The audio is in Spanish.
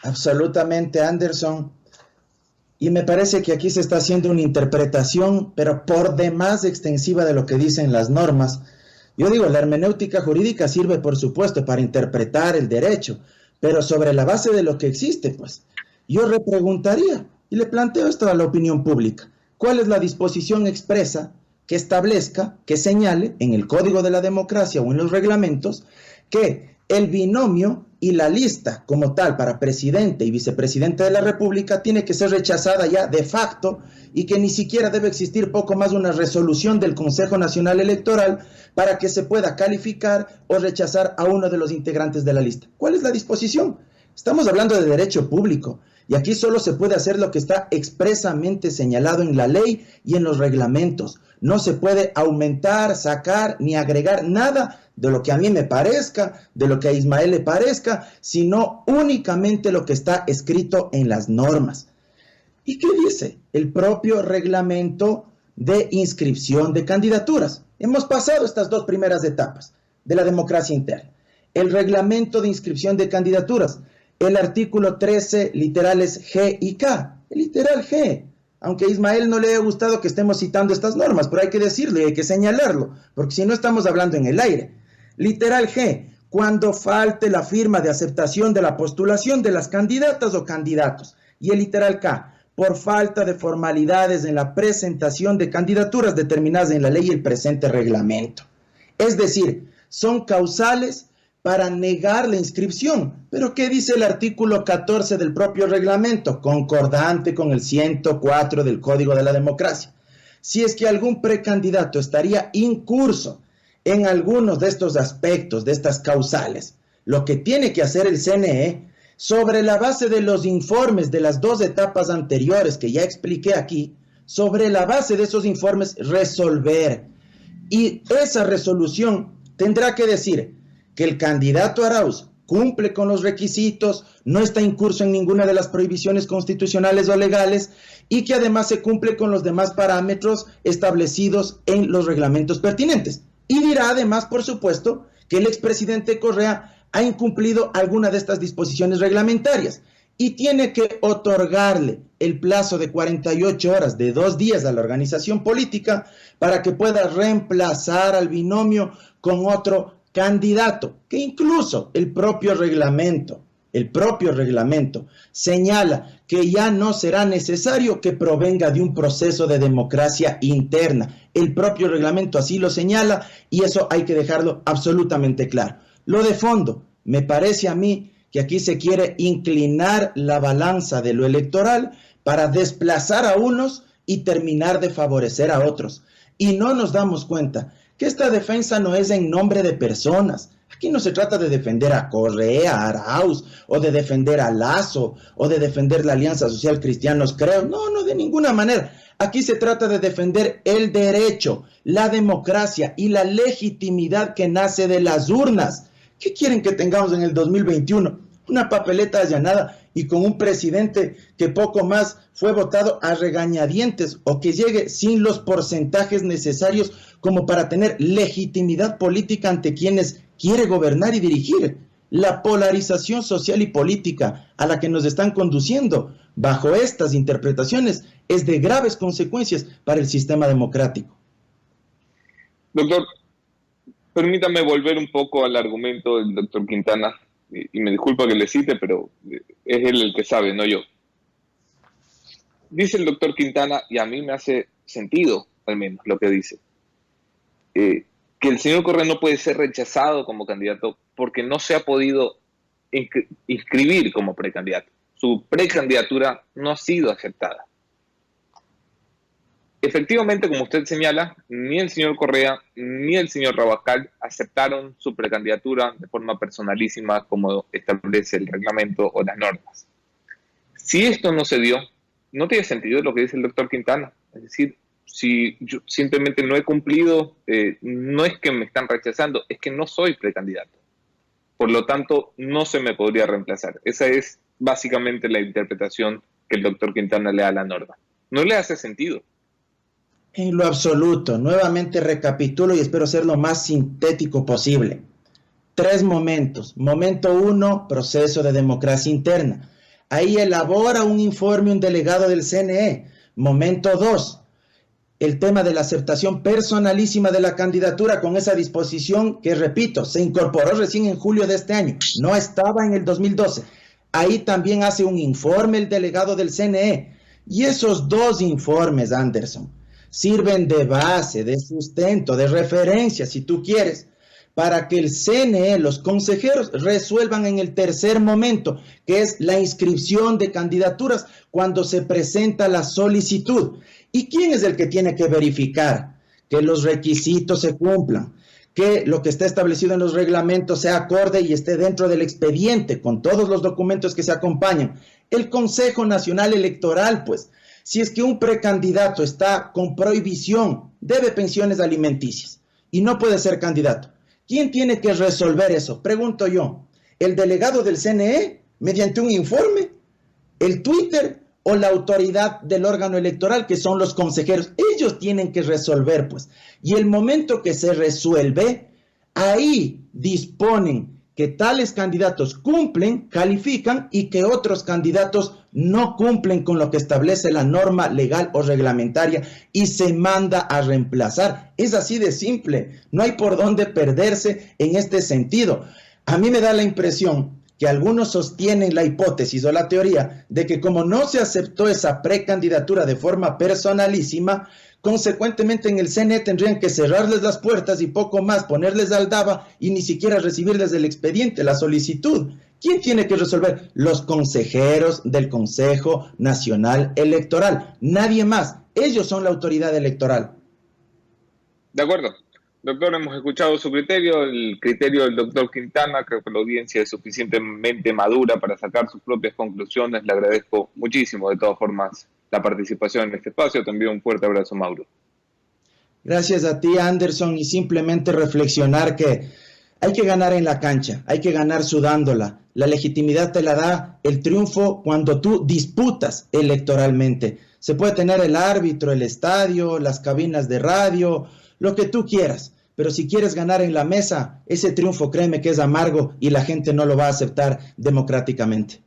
Absolutamente, Anderson. Y me parece que aquí se está haciendo una interpretación, pero por demás extensiva de lo que dicen las normas. Yo digo, la hermenéutica jurídica sirve, por supuesto, para interpretar el derecho, pero sobre la base de lo que existe, pues. Yo repreguntaría, y le planteo esto a la opinión pública, ¿cuál es la disposición expresa que establezca, que señale en el Código de la Democracia o en los reglamentos que el binomio y la lista como tal para presidente y vicepresidente de la República tiene que ser rechazada ya de facto y que ni siquiera debe existir poco más una resolución del Consejo Nacional Electoral para que se pueda calificar o rechazar a uno de los integrantes de la lista? ¿Cuál es la disposición? Estamos hablando de derecho público y aquí solo se puede hacer lo que está expresamente señalado en la ley y en los reglamentos. No se puede aumentar, sacar ni agregar nada de lo que a mí me parezca, de lo que a Ismael le parezca, sino únicamente lo que está escrito en las normas. ¿Y qué dice el propio reglamento de inscripción de candidaturas? Hemos pasado estas dos primeras etapas de la democracia interna. El reglamento de inscripción de candidaturas, el artículo 13, literales G y K, el literal G. Aunque a Ismael no le haya gustado que estemos citando estas normas, pero hay que decirlo y hay que señalarlo, porque si no estamos hablando en el aire. Literal G, cuando falte la firma de aceptación de la postulación de las candidatas o candidatos. Y el literal K, por falta de formalidades en la presentación de candidaturas determinadas en la ley y el presente reglamento. Es decir, son causales para negar la inscripción. ¿Pero qué dice el artículo 14 del propio reglamento? Concordante con el 104 del Código de la Democracia. Si es que algún precandidato estaría incurso en algunos de estos aspectos, de estas causales, lo que tiene que hacer el CNE, sobre la base de los informes de las dos etapas anteriores que ya expliqué aquí, sobre la base de esos informes resolver. Y esa resolución tendrá que decir que el candidato Arauz cumple con los requisitos, no está incurso en ninguna de las prohibiciones constitucionales o legales y que además se cumple con los demás parámetros establecidos en los reglamentos pertinentes. Y dirá además, por supuesto, que el expresidente Correa ha incumplido alguna de estas disposiciones reglamentarias y tiene que otorgarle el plazo de 48 horas, de 2 días a la organización política para que pueda reemplazar al binomio con otro candidato, que incluso el propio reglamento señala que ya no será necesario que provenga de un proceso de democracia interna. El propio reglamento así lo señala y eso hay que dejarlo absolutamente claro. Lo de fondo, me parece a mí que aquí se quiere inclinar la balanza de lo electoral para desplazar a unos y terminar de favorecer a otros. Y no nos damos cuenta que esta defensa no es en nombre de personas. Aquí no se trata de defender a Correa, a Arauz, o de defender a Lasso, o de defender la Alianza Social Cristianos Creo. No, de ninguna manera. Aquí se trata de defender el derecho, la democracia y la legitimidad que nace de las urnas. ¿Qué quieren que tengamos en el 2021? Una papeleta allanada y con un presidente que poco más fue votado a regañadientes o que llegue sin los porcentajes necesarios como para tener legitimidad política ante quienes quiere gobernar y dirigir. La polarización social y política a la que nos están conduciendo bajo estas interpretaciones es de graves consecuencias para el sistema democrático. Doctor, permítame volver un poco al argumento del doctor Quintana, y me disculpa que le cite, pero es él el que sabe, no yo. Dice el doctor Quintana, y a mí me hace sentido, al menos, lo que dice, que el señor Correa no puede ser rechazado como candidato porque no se ha podido inscribir como precandidato. Su precandidatura no ha sido aceptada. Efectivamente, como usted señala, ni el señor Correa ni el señor Rabascal aceptaron su precandidatura de forma personalísima como establece el reglamento o las normas. Si esto no se dio, no tiene sentido lo que dice el doctor Quintana. Es decir, si yo simplemente no he cumplido, no es que me están rechazando, es que no soy precandidato. Por lo tanto, no se me podría reemplazar. Esa es básicamente la interpretación que el doctor Quintana le da a la norma. No le hace sentido. En lo absoluto, nuevamente recapitulo y espero ser lo más sintético posible. 3 momentos. Momento 1, proceso de democracia interna. Ahí elabora un informe un delegado del CNE. Momento 2, el tema de la aceptación personalísima de la candidatura con esa disposición que, repito, se incorporó recién en julio de este año, no estaba en el 2012. Ahí también hace un informe el delegado del CNE. Y esos dos informes, Anderson, sirven de base, de sustento, de referencia, si tú quieres, para que el CNE, los consejeros, resuelvan en el tercer momento, que es la inscripción de candidaturas cuando se presenta la solicitud. ¿Y quién es el que tiene que verificar que los requisitos se cumplan, que lo que está establecido en los reglamentos sea acorde y esté dentro del expediente con todos los documentos que se acompañan? El Consejo Nacional Electoral, pues. Si es que un precandidato está con prohibición, debe pensiones alimenticias y no puede ser candidato, ¿quién tiene que resolver eso? Pregunto yo, ¿el delegado del CNE mediante un informe, el Twitter o la autoridad del órgano electoral, que son los consejeros? Ellos tienen que resolver, pues. Y el momento que se resuelve, ahí disponen que tales candidatos cumplen, califican, y que otros candidatos no cumplen con lo que establece la norma legal o reglamentaria y se manda a reemplazar. Es así de simple, no hay por dónde perderse en este sentido. A mí me da la impresión que algunos sostienen la hipótesis o la teoría de que como no se aceptó esa precandidatura de forma personalísima, consecuentemente en el CNE tendrían que cerrarles las puertas y poco más, ponerles aldaba y ni siquiera recibirles el expediente, la solicitud. ¿Quién tiene que resolver? Los consejeros del Consejo Nacional Electoral, nadie más. Ellos son la autoridad electoral. De acuerdo. Doctor, hemos escuchado su criterio, el criterio del doctor Quintana. Creo que la audiencia es suficientemente madura para sacar sus propias conclusiones. Le agradezco muchísimo, de todas formas, la participación en este espacio. Te envío un fuerte abrazo, Mauro. Gracias a ti, Anderson, y simplemente reflexionar que hay que ganar en la cancha, hay que ganar sudándola. La legitimidad te la da el triunfo cuando tú disputas electoralmente. Se puede tener el árbitro, el estadio, las cabinas de radio, lo que tú quieras, pero si quieres ganar en la mesa, ese triunfo, créeme que es amargo y la gente no lo va a aceptar democráticamente.